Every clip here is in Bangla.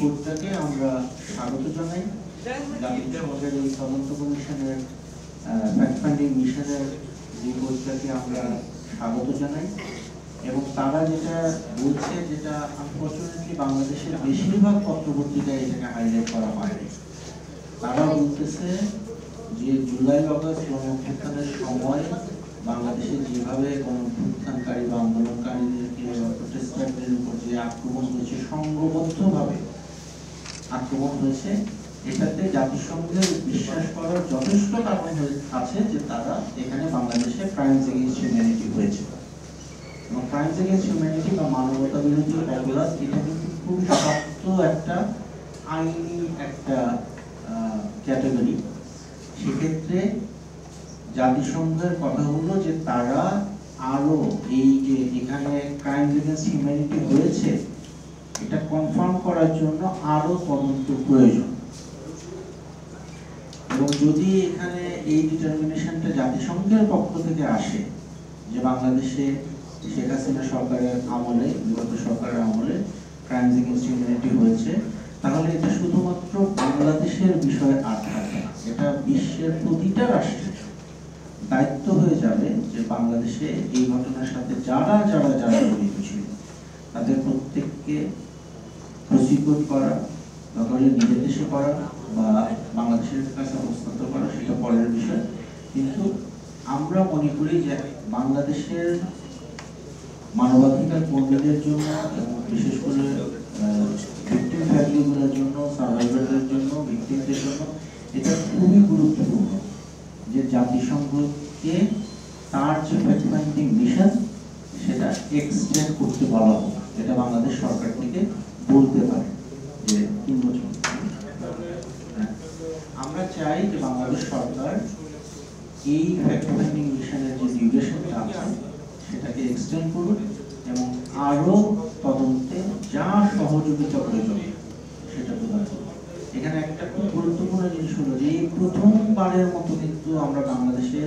রিপোর্টটাকে আমরা স্বাগত জানাই। জাতিসংঘের এই তদন্ত কমিশনের ফ্যাক্ট ফাইন্ডিং মিশনের রিপোর্টটাকে আমরা স্বাগত জানাই এবং তারা যেটা বলছে, যেটা আনফরচুনেটলি বাংলাদেশের বেশিরভাগ পত্রপত্রিকায় এটাকে হাইলাইট করা হয়নি। তারা বলতেছে যে জুলাই আগস্ট গণঅভ্যুত্থানের সময় বাংলাদেশে যেভাবে গণঅভ্যুত্থানকারী বা আন্দোলনকারীদেরকে প্রোটেস্টারদের উপর যে আক্রমণ হয়েছে, সংঘবদ্ধভাবে আক্রমণ হয়েছে, এটাতে জাতিসংঘের বিশ্বাস করার যথেষ্ট কারণ আছে যে তারা এখানে বাংলাদেশে ক্রাইমস এগেইনস্ট হিউম্যানিটি হয়েছে এবং ক্রাইমস এগেইনস্ট হিউম্যানিটি বা মানবতা বিরোধী অপরাধ এটা কিন্তু খুব শক্ত একটা আইনি একটা ক্যাটাগরি। সেক্ষেত্রে জাতিসংঘের কথা হলো যে তারা আরো এই যে এখানে ক্রাইমস এগেইনস্ট হিউম্যানিটি হয়েছে এটা কনফার্ম করার জন্য আরো তদন্ত প্রয়োজন এবং যদি এখানে এই ডিটারমিনেশনটা জাতিসংঘের পক্ষ থেকে আসে যে বাংলাদেশে শেখ হাসিনা সরকারের আমলে, বিগত সরকারের আমলে ক্রাইমস এগেইনস্ট হিউম্যানিটি হয়েছে, তাহলে এটা শুধুমাত্র বাংলাদেশের বিষয় আর থাকে না, এটা বিশ্বের প্রতিটা রাষ্ট্রের দায়িত্ব হয়ে যাবে যে বাংলাদেশে এই ঘটনার সাথে যারা যারা যারা জড়িত ছিল তাদের প্রত্যেককে প্রসিকিউট করা, দরকার নিজের দেশে করা বা বাংলাদেশের কাছে হস্তান্তর করা, সেটা পরের বিষয়। কিন্তু আমরা মনে করি যে বাংলাদেশের মানবাধিকার কর্মীদের জন্য এবং বিশেষ করে ভিকটিম ফ্যামিলিগুলোর জন্য, সার্ভাইভারদের জন্য, ভিকটিমদের জন্য এটা খুবই গুরুত্বপূর্ণ যে জাতিসংঘকে তার যে ফ্যাক্ট ফাইন্ডিং মিশন সেটা এক্সটেন্ড করতে বলা হোক, এটা বাংলাদেশ সরকার থেকে বলতে পারে যে 3 বছর। আমরা চাই যে বাংলাদেশ সরকার এই ফ্যাক্ট ফাইন্ডিং মিশনের যে ডিউরেশনটা আছে সেটাকে এক্সটেন্ড করুন এবং আরো তদন্তে যা সহযোগিতা প্রয়োজন সেটা প্রদান করুন। এখানে একটা খুব গুরুত্বপূর্ণ জিনিস হলো যে এই প্রথমবারের মতো কিন্তু আমরা বাংলাদেশে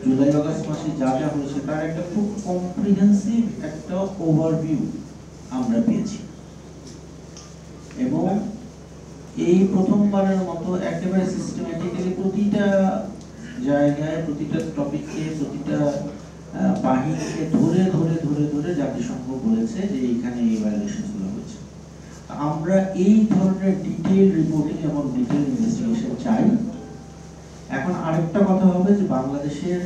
জুলাই আগস্ট মাসে যা যা হয়েছে তার একটা খুব কম্প্রিহেন্সিভ একটা ওভারভিউ আমরা পেয়েছি এবং এই প্রথমবারের মতো একেবারে সিস্টেম্যাটিক্যালি প্রতিটা জায়গায়, প্রতিটা টপিককে, প্রতিটা বাহিনীকে ধরে ধরে ধরে ধরে জাতিসংঘ বলেছে যে এইখানে এই ভায়োলেশনগুলো হয়েছে। আমরা এই ধরনের ডিটেইল রিপোর্টিং এবং ডিটেইল ইনভেস্টিগেশন চাই। এখন আরেকটা কথা হবে যে বাংলাদেশের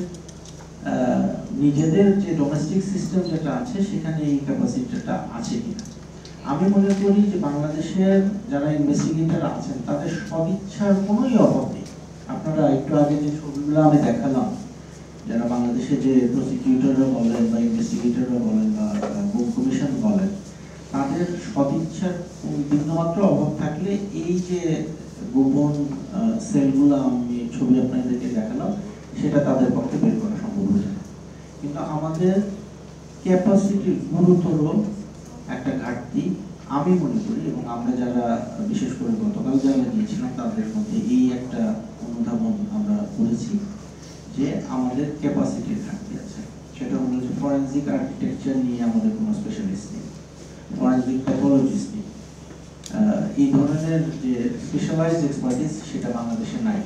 নিজেদের যে ডোমেস্টিক সিস্টেম যেটা আছে সেখানে এই ক্যাপাসিটিটা আছে কিনা। আমি মনে করি যে বাংলাদেশের যারা ইনভেস্টিগেটর আছেন তাদের সদিচ্ছার কোনোই অভাব নেই। আপনারা একটু আগে যে ছবিগুলো আমি দেখালাম, যারা বাংলাদেশে যে প্রসিকিউটররা বলেন বা ইনভেস্টিগেটররা বলেন বা কমিশন বলেন, তাদের সদিচ্ছার বিন্দুমাত্র অভাব থাকলে এই যে গোপন সেলগুলো আমি ছবি আপনাদেরকে দেখালাম সেটা তাদের পক্ষে বের করা সম্ভব হয়ে যায়। কিন্তু আমাদের ক্যাপাসিটি গুরুতর একটা ঘাটতি আমি মনে করি এবং আমরা যারা বিশেষ করে গতকাল যারা গিয়েছিলাম তাদের মধ্যে এই একটা অনুধাবন আমরা করেছি যে আমাদের ক্যাপাসিটির ঘাটতি আছে। সেটা হলো যে ফরেনসিক আর্কিটেকচার নিয়ে আমাদের কোনো স্পেশালিস্ট নেই, ফরেনসিক প্যাথোলজিস্ট নেই, এই ধরনের যে স্পেশালাইজড এক্সপার্টিস সেটা বাংলাদেশে নাই।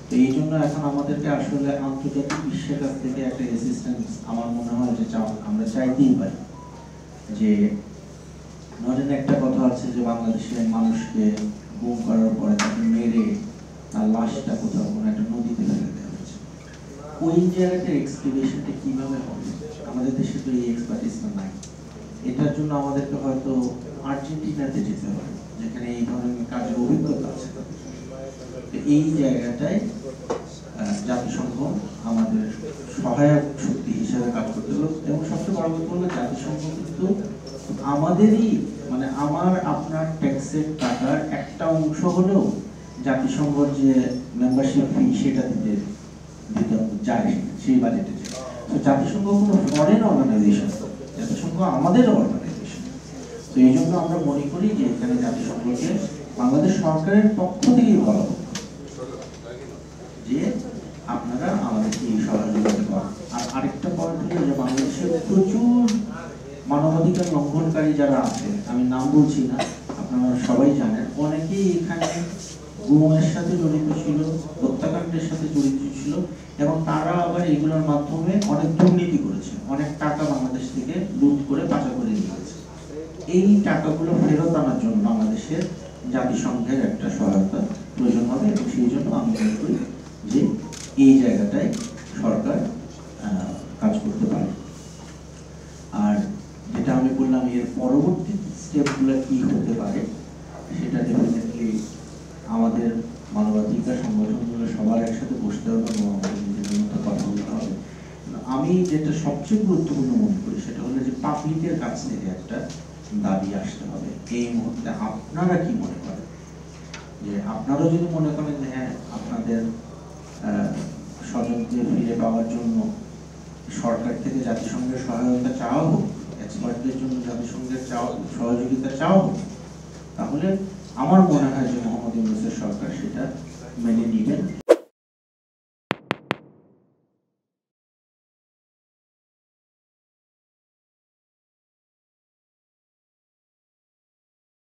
তো এই জন্য এখন আমাদেরকে আসলে আন্তর্জাতিক বিশ্বের কাছ থেকে একটা অ্যাসিস্ট্যান্স আমার মনে হয় যে আমরা চাইতেই পারি। যে ধরেন একটা কথা আছে যে বাংলাদেশের মানুষকে গুম করার পরে তাকে মেরে তার লাশটা কোথাও কোনো একটা নদীতে ফেলে দেওয়া হয়েছে, ওই জায়গাটার এক্সক্যাভেশনটা কিভাবে হবে? আমাদের দেশে তো এই এক্সপার্টিসটা নাই। এটার জন্য আমাদেরকে হয়তো আর্জেন্টিনাতে যেতে হবে যেখানে এই ধরনের কাজের অভিজ্ঞতা আছে। এই জায়গাটায় জাতিসংঘ আমাদের সহায়ক শক্তি হিসেবে কাজ করতে হবে এবং সবচেয়ে বড় কথা হলো জাতিসংঘ কিন্তু আমাদেরই মানে আমার আপনার ট্যাক্সের টাকার একটা অংশ হলেও জাতিসংঘের যে মেম্বারশিপ ফি সেটা দিতে যায় সেই বাজেটে যায়। তো জাতিসংঘ কোনো ফরেন অর্গানাইজেশন, জাতিসংঘ আমাদের অর্গানাইজেশন। তো এই জন্য আমরা মনে করি যে এখানে জাতিসংঘকে বাংলাদেশ সরকারের পক্ষ থেকেই বলা হোক যে আপনারা আমাদেরকে এই সহযোগিতা করেন। আর আরেকটা পয়েন্ট হলো যে বাংলাদেশের প্রচুর মানবাধিকার লঙ্ঘনকারী যারা আছে, আমি নাম বলছি না, আপনারা সবাই জানেন, অনেকেই এখানে গুমের সাথে জড়িত ছিল, হত্যাকাণ্ডের সাথে জড়িত ছিল, এবং তারা আবার এগুলোর মাধ্যমে অনেক দুর্নীতি করেছে, অনেক টাকা বাংলাদেশ থেকে লুট করে পাচার করে নিয়েছে। এই টাকাগুলো ফেরত আনার জন্য বাংলাদেশের জাতিসংঘের একটা সহায়তা প্রয়োজন হবে, এবং সেই জন্য আমি মনে করি যে এই জায়গাটায় সরকার কাজ করতে পারে। আর যেটা আমি বললাম, এর পরবর্তী স্টেপগুলো কি হতে পারে, সেটা ডেফিনেটলি আমাদের মানবাধিকার সংগঠনগুলো সবার একসাথে বসতে হবে এবং আমাদের নিজেদের মতো কথা বলতে হবে। আমি যেটা সবচেয়ে গুরুত্বপূর্ণ মনে করি সেটা হলো যে পাবলিকের কাছ থেকে একটা দাবি আসতে হবে। এই মুহূর্তে আপনারা কি মনে করেন? যে আপনারাও যদি মনে করেন যে হ্যাঁ, আপনাদের স্বজনকে ফিরে পাওয়ার জন্য সরকার থেকে জাতিসংঘের সহায়তা চাওয়া হোক, এক্সপার্টদের জন্য জাতিসংঘের সহযোগিতা চাওয়া হোক, তাহলে আমার মনে হয় যে মোহাম্মদ ইউনূসের সরকার সেটা মেনে নিবেন।